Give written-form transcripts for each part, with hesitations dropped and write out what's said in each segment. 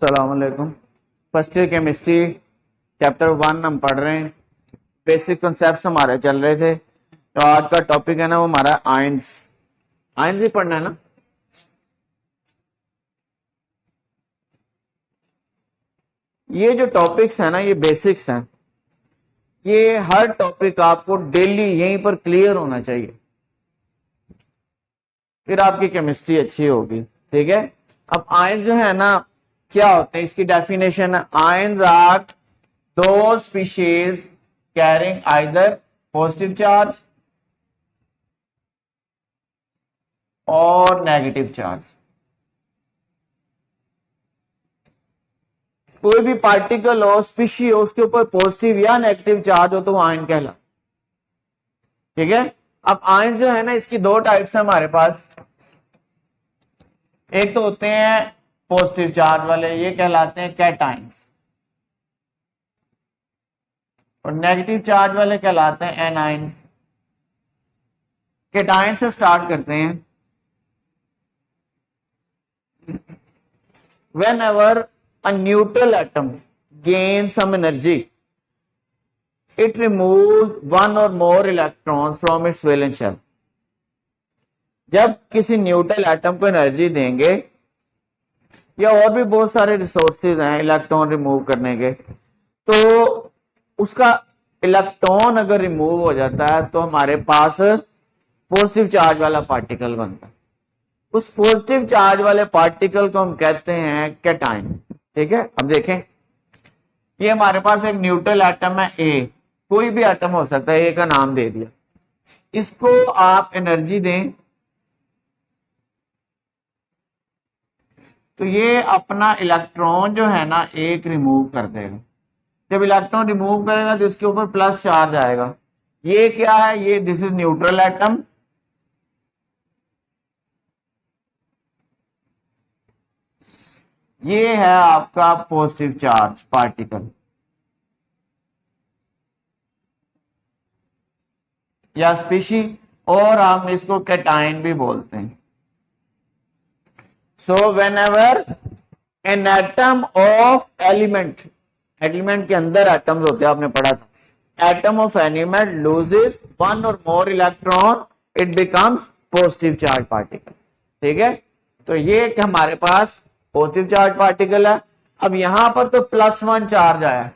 अस्सलाम वालेकुम। First year chemistry chapter 1 हम पढ़ रहे हैं। बेसिक कॉन्सेप्ट्स हमारे चल रहे थे। तो आज का टॉपिक है ना, वो हमारा आयंस। आयंस ही पढ़ना है ना। ये जो टॉपिक्स है ना, ये बेसिक्स हैं। ये हर टॉपिक आपको डेली यहीं पर क्लियर होना चाहिए, फिर आपकी केमिस्ट्री अच्छी होगी। ठीक है। अब आयंस जो है ना, क्या होते हैं, इसकी डेफिनेशन है, आयंस आर दो species carrying either positive charge और नेगेटिव चार्ज। कोई भी पार्टिकल हो, स्पीशी हो, उसके ऊपर पॉजिटिव या नेगेटिव चार्ज हो तो वो आयन कहला। ठीक है। अब आयन जो है ना, इसकी दो टाइप्स है हमारे पास। एक तो होते हैं पॉजिटिव चार्ज वाले, ये कहलाते हैं कैटाइंस, और नेगेटिव चार्ज वाले कहलाते हैं एनाइंस। कैटाइन से स्टार्ट करते हैं। Whenever a neutral atom gains some energy, it removes one or more electrons from its valence shell. जब किसी न्यूट्रल एटम को एनर्जी देंगे, या और भी बहुत सारे रिसोर्सेज हैं इलेक्ट्रॉन रिमूव करने के, तो उसका इलेक्ट्रॉन अगर रिमूव हो जाता है तो हमारे पास पॉजिटिव चार्ज वाला पार्टिकल बनता है। उस पॉजिटिव चार्ज वाले पार्टिकल को हम कहते हैं कैटाइन। ठीक है। अब देखें, ये हमारे पास एक न्यूट्रल एटम है ए, कोई भी एटम हो सकता है, ए का नाम दे दिया। इसको आप एनर्जी दें तो ये अपना इलेक्ट्रॉन जो है ना, एक रिमूव कर देगा। जब इलेक्ट्रॉन रिमूव करेगा तो इसके ऊपर प्लस चार्ज आएगा। ये क्या है, ये दिस इज न्यूट्रल एटम। ये है आपका पॉजिटिव चार्ज पार्टिकल या स्पीशी, और हम इसको कैटाइन भी बोलते हैं। So whenever an atom of element, element के अंदर एटम्स होते हैं, आपने पढ़ा था, atom of element loses one और more electron, it becomes positive charge particle. ठीक है। तो ये हमारे पास पॉजिटिव चार्ज पार्टिकल है। अब यहां पर तो +1 चार्ज आया,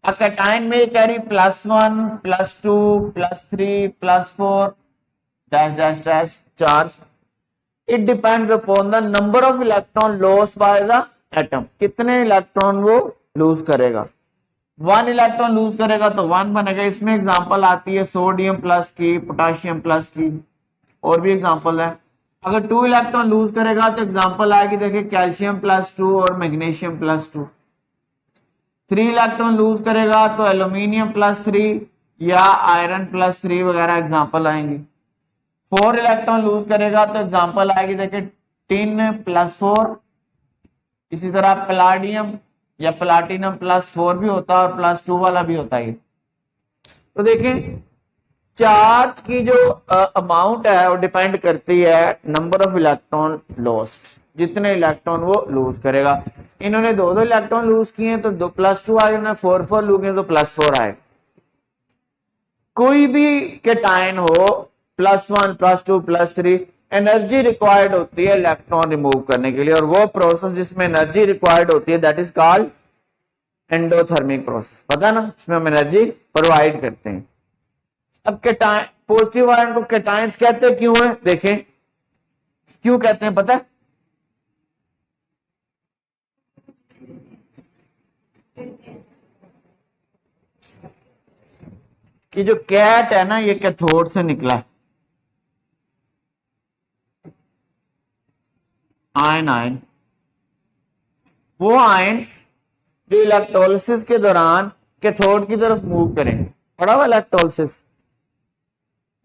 कैटाइन में carry +1 +2 +3 +4 dash dash dash charge. It depends upon the number of electron loss by the atom. कितने इलेक्ट्रॉन वो लूज करेगा। 1 इलेक्ट्रॉन लूज करेगा तो 1 बनेगा। इसमें एग्जांपल आती है सोडियम प्लस की, पोटेशियम प्लस की, और भी एग्जांपल है। अगर 2 इलेक्ट्रॉन लूज करेगा तो एग्जांपल आएगी, देखिए कैल्शियम +2 और मैग्नीशियम +2। 3 इलेक्ट्रॉन लूज करेगा तो एल्यूमिनियम +3 या आयरन +3 वगैरह एग्जांपल आएंगे। 4 इलेक्ट्रॉन लूज करेगा तो एग्जांपल आएगी, देखिए टिन +4। इसी तरह पैलाडियम या प्लाटिनम +4 भी होता है और +2 वाला भी होता है। तो देखें, चार्ज की जो अमाउंट है वो डिपेंड करती है नंबर ऑफ इलेक्ट्रॉन लॉस्ट, जितने इलेक्ट्रॉन वो लूज करेगा। इन्होंने 2 इलेक्ट्रॉन लूज किए तो 2+2 आए, इन्होंने 4 लूज किए तो +4 आए। कोई भी कैटाइन हो, +1 +2 +3, एनर्जी रिक्वायर्ड होती है इलेक्ट्रॉन रिमूव करने के लिए, और वो प्रोसेस जिसमें एनर्जी रिक्वायर्ड होती है that is called endothermic process. पता ना, इसमें हम एनर्जी प्रोवाइड करते हैं। अब कैटाइन, पॉजिटिव आयन को कैटाइंस कहते हैं, क्यों है, देखें क्यों कहते हैं, पता है? कि जो कैट है ना, ये कैथोड से निकला है। आयन वो आयन जो इलेक्ट्रोलिसिस के दौरान कैथोड की तरफ मूव करें। पढ़ा हुआ इलेक्ट्रोलिसिस,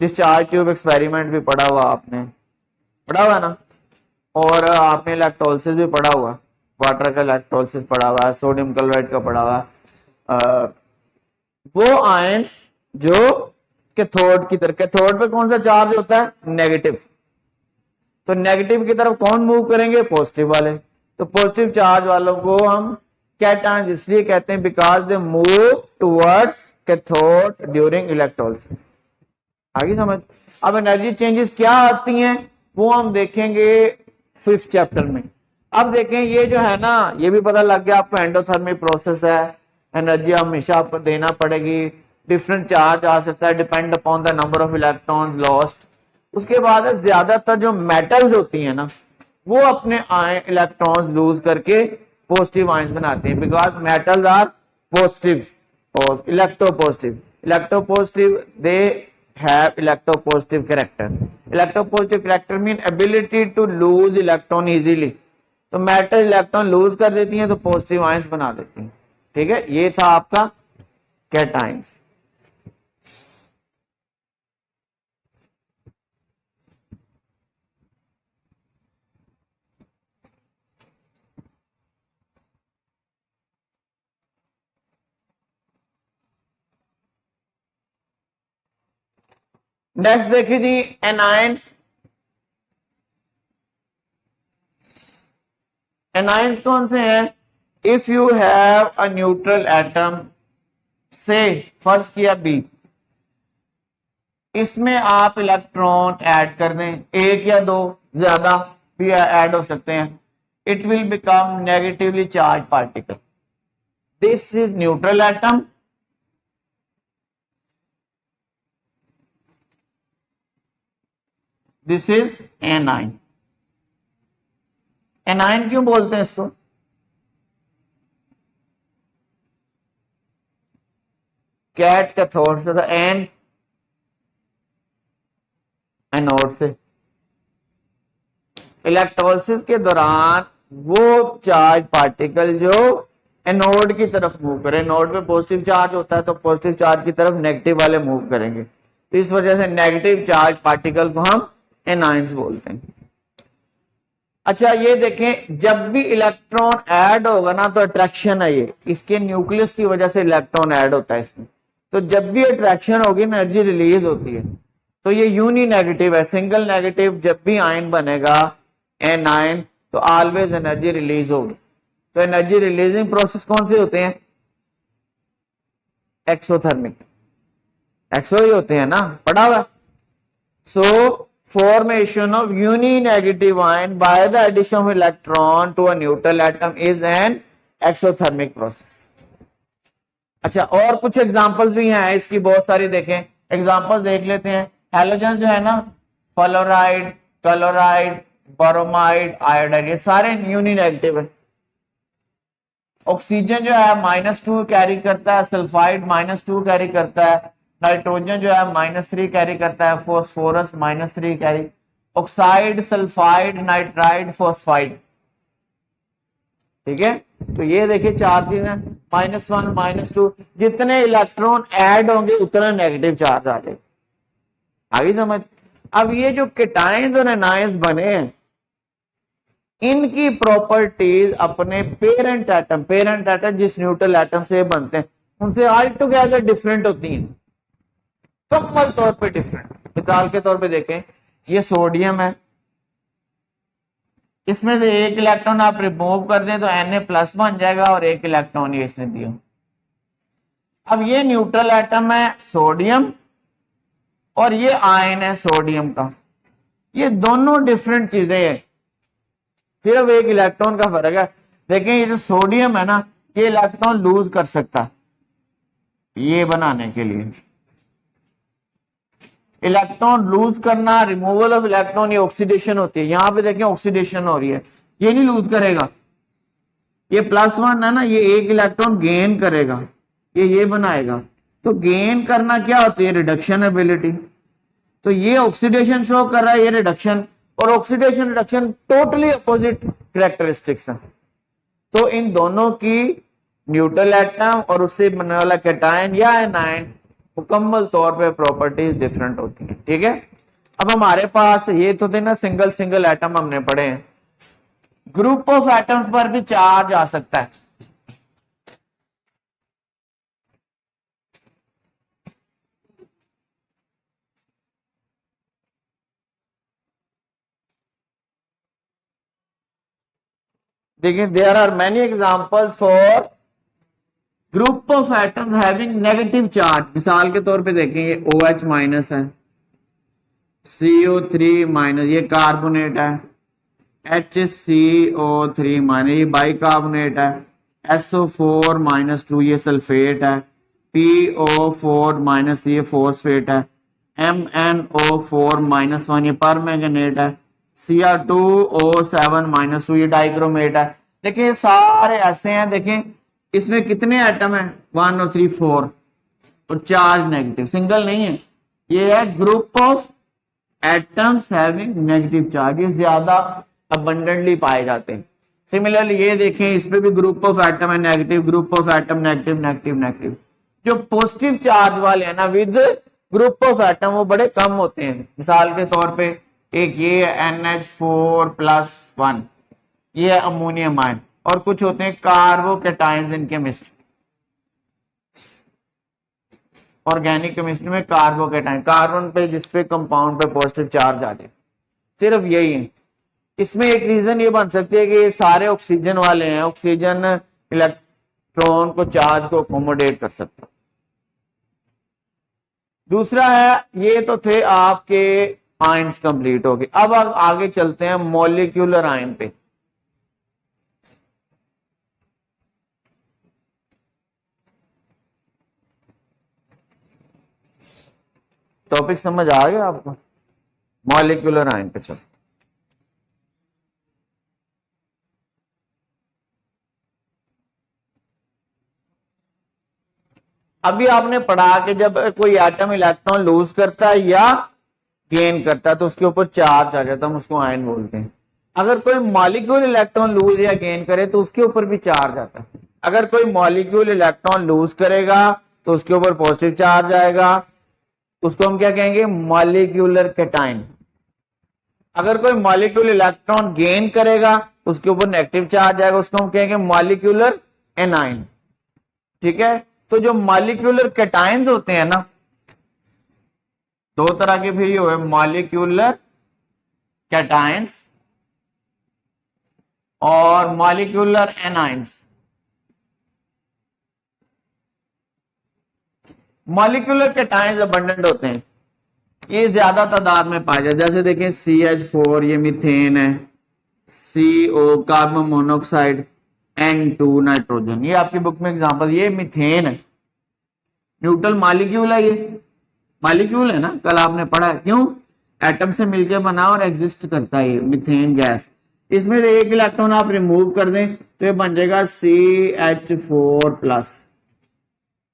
डिस्चार्ज ट्यूब एक्सपेरिमेंट भी पढ़ा हुआ आपने, पढ़ा हुआ ना। और आपने इलेक्ट्रोलिसिस भी पढ़ा हुआ, वाटर का इलेक्ट्रोलिसिस पढ़ा हुआ है, सोडियम क्लोराइड का पढ़ा हुआ है। वो आयंस जो कैथोड की तरफ, कैथोड पे कौन सा चार्ज होता है, नेगेटिव, तो नेगेटिव की तरफ कौन मूव करेंगे, पॉजिटिव वाले। तो पॉजिटिव चार्ज वालों को हम कैटायंस इसलिए कहते हैं because they move towards cathode during electrolysis. आगे समझ। अब एनर्जी चेंजेस क्या आती हैं वो हम देखेंगे 5th चैप्टर में। अब देखें ये जो है ना, ये भी पता लग गया आपको एंडोथर्मिक प्रोसेस है, एनर्जी हमेशा आपको देना पड़ेगी, डिफरेंट चार्ज आ सकता है depend upon the number of electron lost. उसके बाद ज्यादातर जो मेटल्स होती हैं ना वो अपने इलेक्ट्रॉन्स लूज करके पॉजिटिव आयंस बनाते हैं बिकॉज मेटल्स आर पॉजिटिव और electropositive they have electropositive character. Electropositive character mean ability to lose electron easily. तो मेटल इलेक्ट्रॉन लूज कर देती हैं तो पॉजिटिव आयंस बना देती हैं। ठीक है, ये था आपका कैटायंस। नेक्स्ट देखिए जी एनायंस। एनायंस कौन से हैं? If you have a neutral atom से फर्ज किया बी, इसमें आप इलेक्ट्रॉन ऐड कर दें, एक या दो, ज्यादा भी ऐड हो सकते हैं, it will become negatively charge particle. This is neutral atom, this is A9. A9 क्यों बोलते हैं इसको? कैट कैथोड से था, एन एनोड से। इलेक्ट्रोलिसिस के दौरान वो चार्ज पार्टिकल जो एनोड की तरफ मूव करे, एनोड पे पॉजिटिव चार्ज होता है तो पॉजिटिव चार्ज की तरफ नेगेटिव वाले मूव करेंगे, तो इस वजह से नेगेटिव चार्ज पार्टिकल को हम एनाइंस बोलते हैं। अच्छा ये देखें, जब भी इलेक्ट्रॉन ऐड होगा ना तो अट्रैक्शन है, ये इसके न्यूक्लियस की वजह से इलेक्ट्रॉन ऐड होता है इसमें, तो जब भी अट्रैक्शन होगी एनर्जी रिलीज होती है। तो ये यूनी नेगेटिव है, सिंगल नेगेटिव जब भी आयन बनेगा एन आयन तो ऑलवेज एनर्जी रिलीज होगी। तो एनर्जी रिलीजिंग प्रोसेस कौन से होते हैं? एक्सोथर्मिक, एक्सो ही होते हैं ना, पढ़ा हुआ। सो formation of uni-negative ion by the addition of electron to a neutral atom is an exothermic process. अच्छा और कुछ एग्जांपल्स भी हैं इसकी बहुत सारी, देखें एग्जांपल्स देख लेते हैं। हैलोजन जो है ना, फ्लोराइड, क्लोराइड, बोरोमाइड, आयोडाइड, ये सारे यूनी नेगेटिव है। ऑक्सीजन जो है -2 कैरी करता है, सल्फाइड -2 कैरी करता है, नाइट्रोजन जो है -3 कैरी करता है, phosphorus -3 carry, oxide, sulphide, nitride, phosphide. ठीक है, तो ये देखिए चार चीजें, -1 -2, जितने इलेक्ट्रॉन ऐड होंगे उतना नेगेटिव चार्ज आ जाएगा। आगे समझ। अब ये जो केटायंस और एनायंस बने हैं इनकी प्रॉपर्टीज अपने पेरेंट एटम जिस न्यूट्रल एटम से बनते हैं उनसे ऑल टुगेदर डिफरेंट होती हैं, मुकम्मल तौर पे डिफरेंट। मिसाल के तौर पे देखें, ये सोडियम है, इसमें से एक इलेक्ट्रॉन आप रिमूव कर दें तो Na+ बन जाएगा और एक इलेक्ट्रॉन ये इसने दिया। अब ये न्यूट्रल एटम है सोडियम और ये आयन है सोडियम का, ये दोनों डिफरेंट चीजें हैं, सिर्फ एक इलेक्ट्रॉन का फर्क है। देखें ये जो सोडियम है ना, ये इलेक्ट्रॉन लूज कर सकता है, ये बनाने के लिए इलेक्ट्रॉन लूज करना, रिमूवल ऑफ इलेक्ट्रॉन, ये ऑक्सीडेशन होती है। यहां पे देखें ऑक्सीडेशन हो रही है, ये नहीं लूज करेगा, ये +1 है ना, ये एक इलेक्ट्रॉन गेन करेगा, ये बनाएगा। तो गेन करना क्या होती है? Reduction ability. तो ये ऑक्सीडेशन शो कर रहा है, ये रिडक्शन, और oxidation reduction totally opposite characteristics है। तो इन दोनों की न्यूट्रल एटम और उससे बनने वाला कैटायन या एनायन मुकम्मल तौर पे प्रॉपर्टीज डिफरेंट होती हैं। ठीक है, अब हमारे पास ये तो थे ना सिंगल सिंगल एटम हमने पढ़े हैं, ग्रुप ऑफ एटम्स पर भी चार्ज आ सकता है। देखिए there are many examples for group of atom having negative charge. मिसाल के तौर पे देखें ये OH माइनस है, CO3 माइनस ये कार्बोनेट है, HCO3 माइनस ये बाइकार्बोनेट है, SO4 माइनस 2 ये सल्फेट है, PO4 माइनस ये फॉस्फेट है, MnO4 माइनस 1 ये परमैंगनेट है, Cr2O7 माइनस 2 ये डाइक्रोमेट है। देखिए ये सारे ऐसे हैं, देखें इसमें कितने एटम है 1 और 3 4 और चार्ज नेगेटिव, सिंगल नहीं है, ये है group of atoms having negative charge, ये ज्यादा अबंडेंटली पाए जाते हैं। सिमिलरली ये देखें इस पे भी ग्रुप ऑफ एटम है negative, group of atom negative negative negative. जो पॉजिटिव चार्ज वाले हैं ना विद ग्रुप ऑफ एटम वो बड़े कम होते हैं। मिसाल के तौर पे एक ये NH4+1 ये है अमोनियम आयन, और कुछ होते हैं carbocations in chemistry, organic chemistry में कार्बोकैटायन, कार्बन पे जिसपे कंपाउंड पे पॉजिटिव चार्ज आ जाए, सिर्फ यही है। इसमें एक रीजन ये बन सकती है कि ये सारे ऑक्सीजन वाले हैं, ऑक्सीजन इलेक्ट्रॉन को चार्ज को अकोमोडेट कर सकता। दूसरा है, ये तो थे आपके आयंस कंप्लीट हो गए। अब आगे चलते हैं मॉलिक्यूलर आयन पे। टॉपिक समझ आ गया आपको? मॉलिक्यूलर आयन पे चलो। अभी आपने पढ़ा कि जब कोई एटम इलेक्ट्रॉन लूज करता है या गेन करता है तो उसके ऊपर चार्ज आ जाता है, हम उसको आयन बोलते हैं। अगर कोई मॉलिक्यूल इलेक्ट्रॉन लूज या गेन करे तो उसके ऊपर भी चार्ज आता है। अगर कोई मॉलिक्यूल इलेक्ट्रॉन लूज करेगा तो उसके ऊपर पॉजिटिव चार्ज आएगा, उसको हम क्या कहेंगे? Molecular cation. अगर कोई मॉलिक्यूल इलेक्ट्रॉन गेन करेगा तो उसके ऊपर नेगेटिव चार्ज आएगा, उसको हम कहेंगे मॉलिक्यूलर एनाइन। ठीक है, तो जो मॉलिक्यूलर कैटायंस होते हैं ना, दो तरह के फिर ये हुए, मॉलिक्यूलर कैटायंस और molecular anions. Molecular cations abundant होते हैं, ये ज्यादा तादाद में पाए जाते। जैसे देखें CH4 ये मीथेन है, CO carbon monoxide, N2 nitrogen. ये आपकी बुक में एग्जांपल, ये मीथेन है, न्यूट्रल मॉलिक्यूल है, ये मॉलिक्यूल है ना, कल आपने पढ़ा है। क्यों? एटम से मिलकर बना और एग्जिस्ट करता है ये मीथेन गैस। इसमें से एक इलेक्ट्रॉन आप रिमूव कर दें तो ये बन जाएगा CH4+,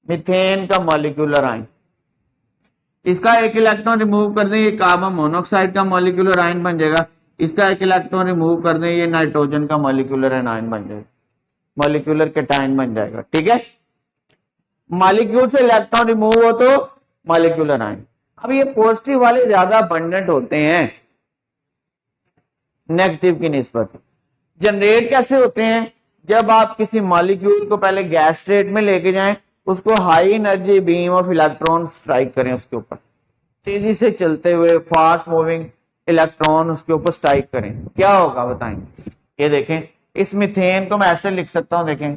मीथेन का मॉलिक्यूलर आयन। इसका एक इलेक्ट्रॉन रिमूव कर दें, ये कार्बन मोनोऑक्साइड का मॉलिक्यूलर आयन बन जाएगा। इसका एक इलेक्ट्रॉन रिमूव कर दें, ये नाइट्रोजन का मॉलिक्यूलर आयन बन जाएगा, मॉलिक्यूलर कैटायन बन जाएगा। ठीक है, मॉलिक्यूल से इलेक्ट्रॉन रिमूव हो तो मॉलिक्यूलर आयन। अब ये पॉजिटिव वाले ज्यादा अबंडेंट होते हैं नेगेटिव की निस्बत। जनरेट कैसे होते हैं? जब आप किसी मॉलिक्यूल को पहले गैस स्टेट में लेके जाएं, उसको high energy beam of electron strike करें, उसके ऊपर तेजी से चलते हुए फास्ट मूविंग इलेक्ट्रॉन उसके ऊपर स्ट्राइक करें, क्या होगा बताएंगे? ये देखें, इस मीथेन को मैं ऐसे लिख सकता हूं, देखें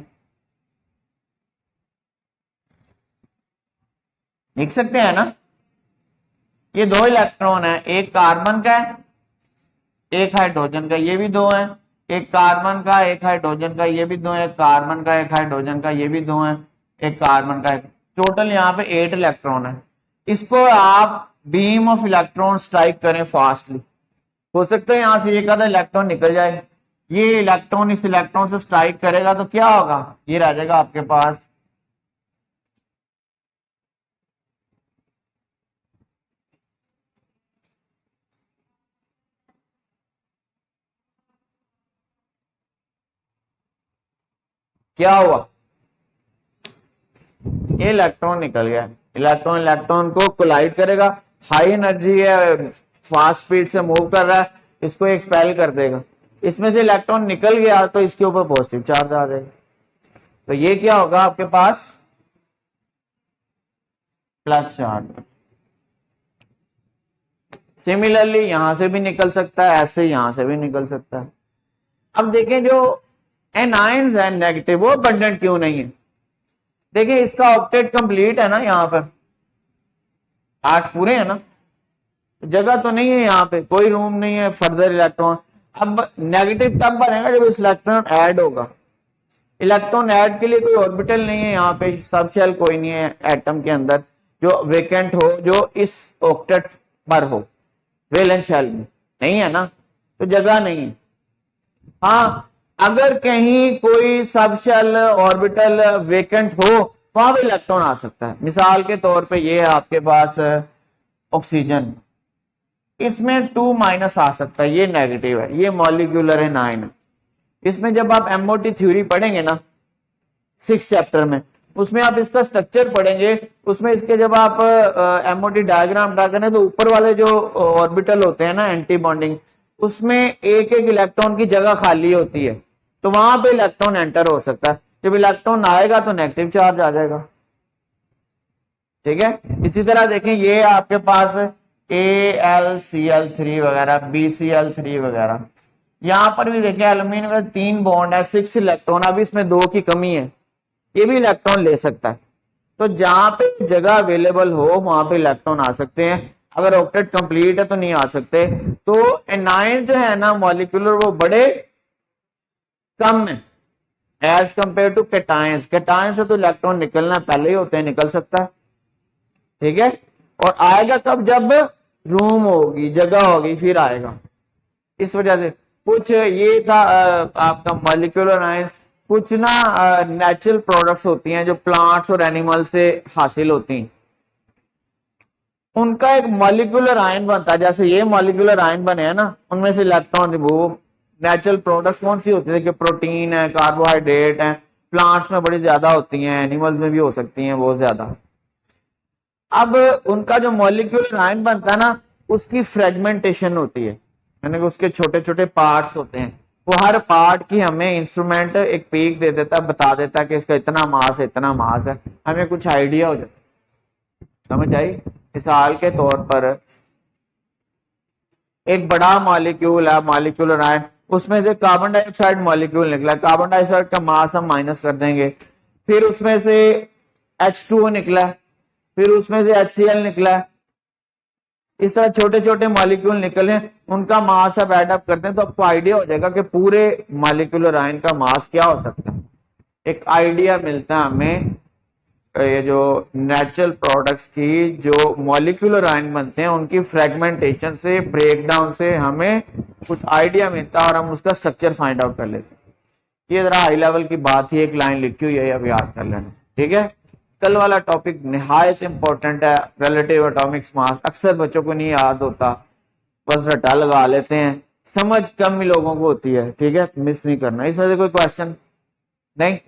लिख सकते हैं ना, ये दो इलेक्ट्रॉन है, एक कार्बन का है एक हाइड्रोजन का, ये भी दो है, एक कार्बन का एक हाइड्रोजन का, ये भी दो है, कार्बन का एक हाइड्रोजन का, ये भी दो है, एक कार्बन का एक, टोटल यहाँ पे 8 इलेक्ट्रॉन है। इसको आप बीम ऑफ इलेक्ट्रॉन स्ट्राइक करें फास्टली, हो सकता है यहां से एक आधा इलेक्ट्रॉन निकल जाए, ये इलेक्ट्रॉन इस इलेक्ट्रॉन से स्ट्राइक करेगा तो क्या होगा? ये रह जाएगा आपके पास क्या हुआ? ये इलेक्ट्रॉन निकल गया, इलेक्ट्रॉन इलेक्ट्रॉन को कोलाइड करेगा, हाई एनर्जी है, फास्ट स्पीड से मूव कर रहा है, इसको एक्सपेल कर देगा। इसमें से इलेक्ट्रॉन निकल गया तो इसके ऊपर पॉजिटिव चार्ज आ जाएगा, तो ये क्या होगा आपके पास? Plus charge. सिमिलरली यहां से भी निकल सकता है, ऐसे यहां से भी निकल सकता है। अब देखें जो एनायंस है नेगेटिव, वो अबंडेंट क्यों नहीं है? देखिए इसका ऑक्टेट कंप्लीट है ना, यहाँ पर 8 पूरे है ना, जगह तो नहीं है यहाँ पे, कोई रूम नहीं है फर्दर इलेक्ट्रॉन। अब नेगेटिव तब बनेगा जब इलेक्ट्रॉन ऐड होगा। इलेक्ट्रॉन ऐड के लिए कोई ऑर्बिटल नहीं है यहाँ पे, सब शेल कोई नहीं है एटम के अंदर जो वेकेंट हो, जो इस ऑक्टेट पर हो, वैलेंस शेल में नहीं है ना, तो जगह नहीं है। हाँ, अगर कहीं कोई सब शेल ऑर्बिटल वेकेंट हो, वहां पे इलेक्ट्रॉन आ सकता है। मिसाल के तौर पे ये है आपके पास ऑक्सीजन, इसमें 2 माइनस आ सकता है, ये नेगेटिव है, ये मॉलिक्यूलर है 9। इसमें जब आप एमओटी थ्योरी पढ़ेंगे ना 6 चैप्टर में, उसमें आप इसका स्ट्रक्चर पढ़ेंगे, उसमें इसके जब आप एमओटी डायग्राम ड्रा करें तो ऊपर वाले जो ऑर्बिटल होते हैं ना एंटी बॉन्डिंग, उसमें एक एक इलेक्ट्रॉन की जगह खाली होती है, तो वहां पे इलेक्ट्रॉन एंटर हो सकता है। जब इलेक्ट्रॉन आएगा तो नेगेटिव चार्ज आ जाएगा, ठीक है। इसी तरह देखें ये आपके पास AlCl3 वगैरह, BCl3 वगैरह, यहां पर भी देखें एल्यूमिनियम में 3 बॉन्ड है, 6 इलेक्ट्रॉन, अभी इसमें 2 की कमी है, ये भी इलेक्ट्रॉन ले सकता है। तो जहां पे जगह अवेलेबल हो वहां पे इलेक्ट्रॉन आ सकते हैं, अगर ऑक्टेट कंप्लीट है तो नहीं आ सकते। तो एनायन जो है ना मॉलिक्यूलर, वो बड़े कम है as compare to cations. Cations से तो इलेक्ट्रॉन निकलना पहले ही होते हैं, निकल सकता है, ठीक है। और आएगा कब? जब रूम होगी, जगह होगी, फिर आएगा। इस वजह से कुछ ये था आपका मॉलिक्यूलर आयन। कुछ ना नेचुरल प्रोडक्ट्स होती हैं जो प्लांट्स और एनिमल से हासिल होती हैं, उनका एक मॉलिक्यूलर आयन बनता है। जैसे ये मॉलिक्यूलर आयन बने हैं ना, उनमें से इलेक्ट्रॉन रिमूव। नेचुरल प्रोडक्ट्स कौन सी होती है? कि प्रोटीन है, कार्बोहाइड्रेट है, प्लांट्स में बड़ी ज्यादा होती हैं, एनिमल्स में भी हो सकती हैं बहुत ज्यादा। अब उनका जो मॉलिक्यूलर आयन बनता है ना, उसकी फ्रेगमेंटेशन होती है, यानी कि उसके छोटे छोटे पार्ट्स होते हैं। वो हर पार्ट की हमें इंस्ट्रूमेंट एक पीक दे देता है, बता देता है कि इसका इतना मास है, इतना मास है, हमें कुछ आइडिया हो जाता है, समझ आई। मिसाल के तौर पर एक बड़ा मॉलिक्यूल है, मॉलिक्यूलर आयन, उसमें से कार्बन डाइऑक्साइड मॉलिक्यूल निकला, कार्बन डाइऑक्साइड का मास हम माइनस कर देंगे, फिर उसमें से H2O निकला, फिर उसमें से HCl निकला, इस तरह छोटे छोटे मॉलिक्यूल निकले, उनका मास अब एड अप करते हैं तो आपको आइडिया हो जाएगा कि पूरे मॉलिक्यूलर आयन का मास क्या हो सकता है। एक आइडिया मिलता है हमें, ये जो नेचुरल प्रोडक्ट्स की जो मॉलिक्यूलर आयन बनते हैं उनकी फ्रेगमेंटेशन से, ब्रेकडाउन से हमें कुछ आइडिया मिलता है और हम उसका स्ट्रक्चर फाइंड आउट कर लेते हैं। ये जरा हाई लेवल की बात थी, एक लाइन लिखी हुई है, अब याद कर लेना, ठीक है। कल वाला टॉपिक निहायत इंपॉर्टेंट है, रिलेटिव एटॉमिक मास, अक्सर बच्चों को नहीं याद होता, बस रटा लगा लेते हैं, समझ कम ही लोगों को होती है, ठीक है, मिस नहीं करना। इसमें से कोई क्वेश्चन नहीं?